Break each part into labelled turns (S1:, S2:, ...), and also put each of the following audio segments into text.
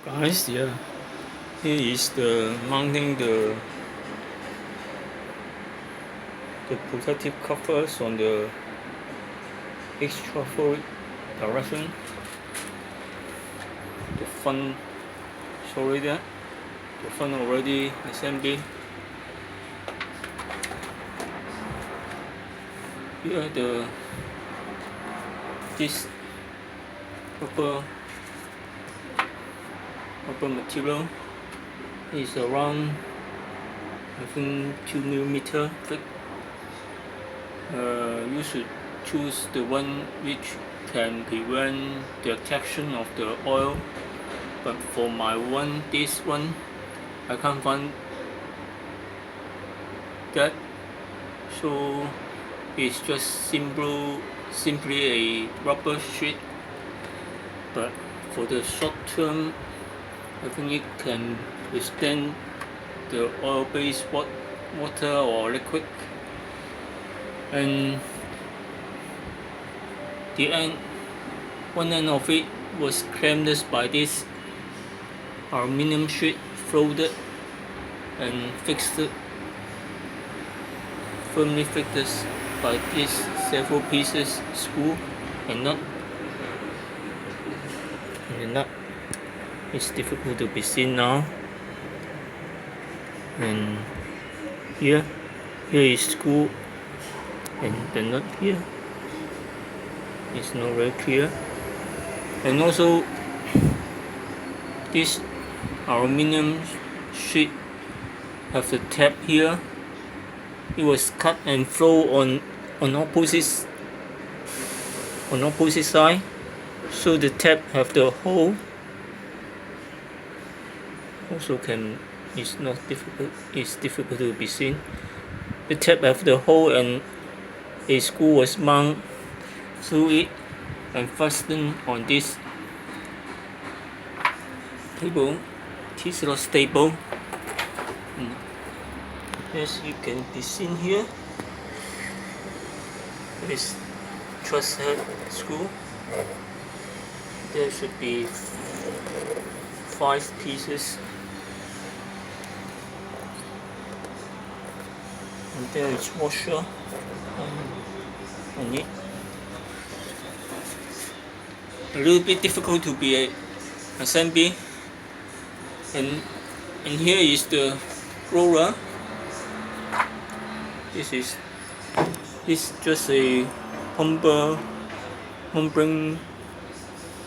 S1: Guys, yeah, here is the mounting the protective covers on the extra forward direction. The front, sorry there, the front already assembled. Here this rubber material is around, I think, 2 mm thick. You should choose the one which can prevent the attraction of the oil, but for my one, this one, I can't find that, so it's just simply a rubber sheet. But for the short term, I think it can withstand the oil-based water or liquid. And one end of it was clamped by this aluminum sheet, folded and firmly fixed by these several pieces, screw and nut. And the nut is difficult to be seen now. And here is screw, and the nut here is not very clear. And also this aluminum sheet have the tab here. It was cut and flow on opposite side, so the tab have the hole. Also it's difficult to be seen. The tab have the hole, and a screw was mounted through it and fastened on this table, T-slot stable. As you can be seen here, this truss head screw. There should be 5 pieces, and there is washer on it. A little bit difficult to be assembled. And here is the roller. This is just a pumping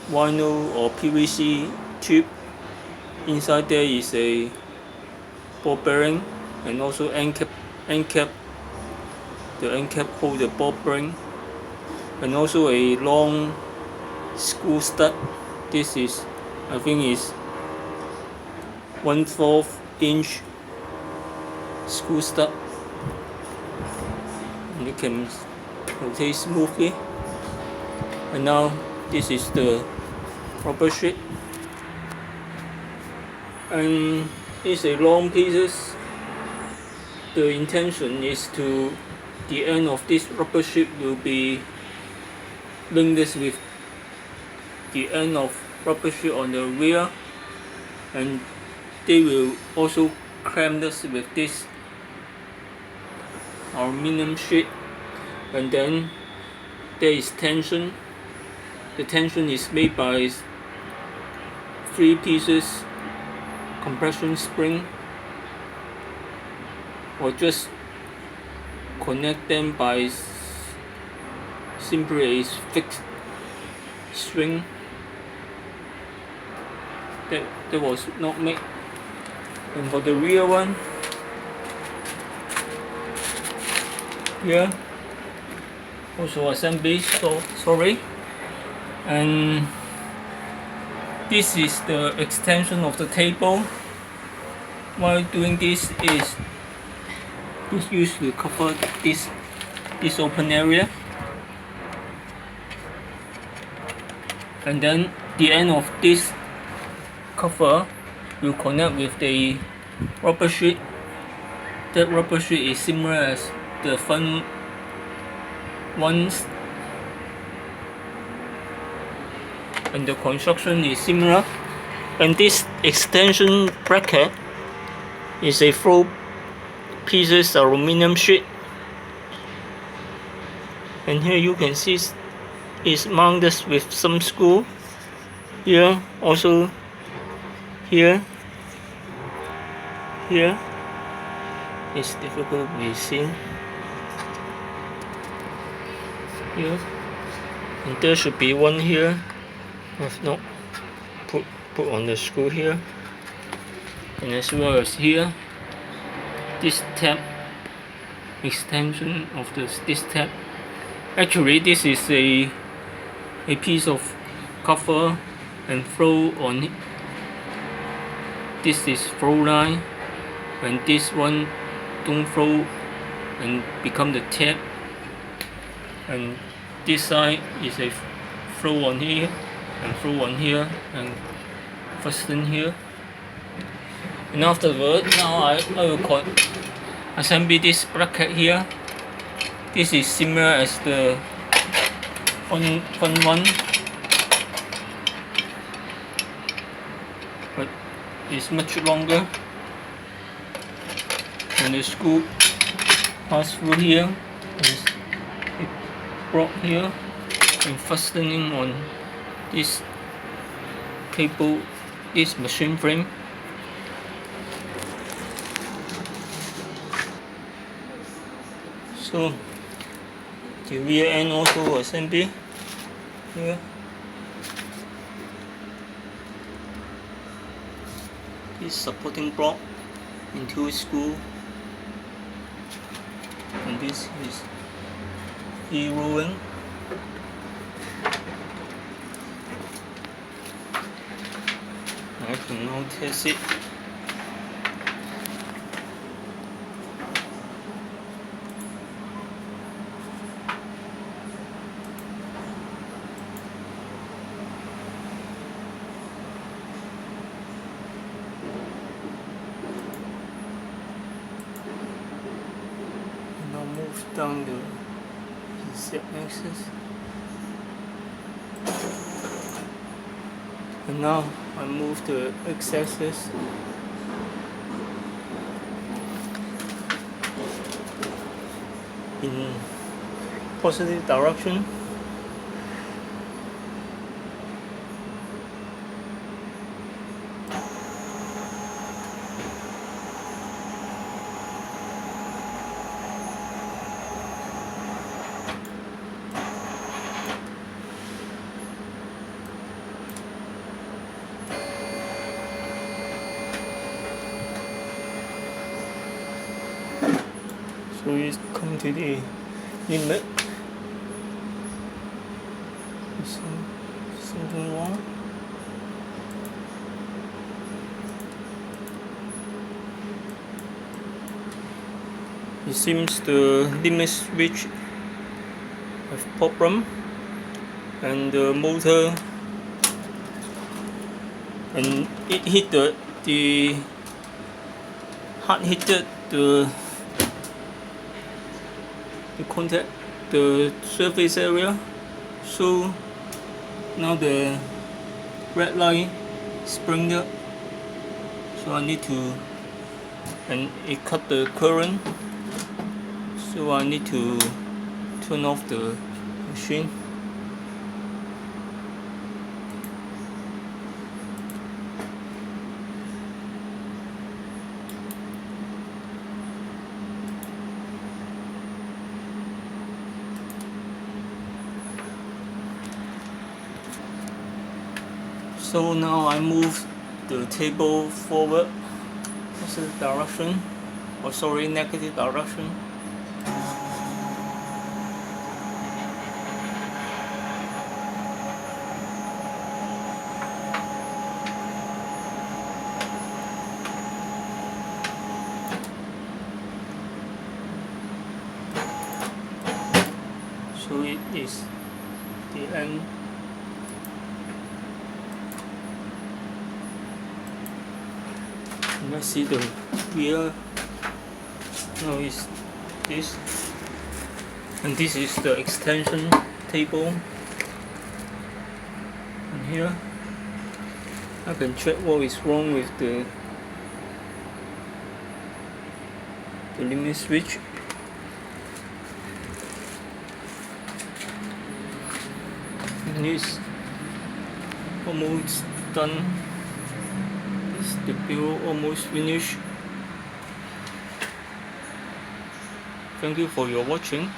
S1: vinyl or PVC tube. Inside there is a ball bearing, and also end cap. The end cap hold the ball bearing, and also a long screw stud. This is, I think, is 1/4 inch screw stud. And you can rotate smoothly. And now this is the rubber sheet, and it's a long pieces. The intention is to the end of this rubber sheet will be linked with the end of rubber sheet on the rear, and they will also clamp this with this aluminum sheet. And then there is tension. The tension is made by 3 pieces compression spring, or just connect them by simply a fixed string that was not made. And for the rear one, here also assembly, so sorry. And this is the extension of the table. While doing this is used to cover this open area, and then the end of this cover will connect with the rubber sheet. That rubber sheet is similar as the front ones, and the construction is similar, And this extension bracket is a 4 pieces aluminum sheet, and here you can see it's mounted with some screw here, also here. It's difficult to be seen here, and there should be one here. If not, put on the screw here, and as well as here, this tab, extension of this tab. Actually, this is a piece of cover and flow on it. This is flow line, and this one don't flow and become the tab, and this side is a flow on here and flow on here and fasten here. And afterward, now I will assemble this bracket here. This is similar as the front one, but it's much longer, and the screw pass through here, and it brought here and fastening on this cable, this machine frame. So the rear end also assembly here. This supporting block and 2 screws, and this is E-rolling. I can now test it. Now move down the Z-axis, and now I move the X-axis. In positive direction. So it's come to the limit. Is something wrong? It seems the limit switch have problem, and the motor, and it hit the hard hit the contact, the surface area. So now the red light spring up, so I need to, and it cut the current, so I need to turn off the machine. So now I move the table forward, positive direction, or sorry, negative direction. So it is the end. Let's see the rear. Now is this, and this is the extension table. And here I can check what is wrong with the limit switch. And it's almost done. This the build almost finished. Thank you for your watching.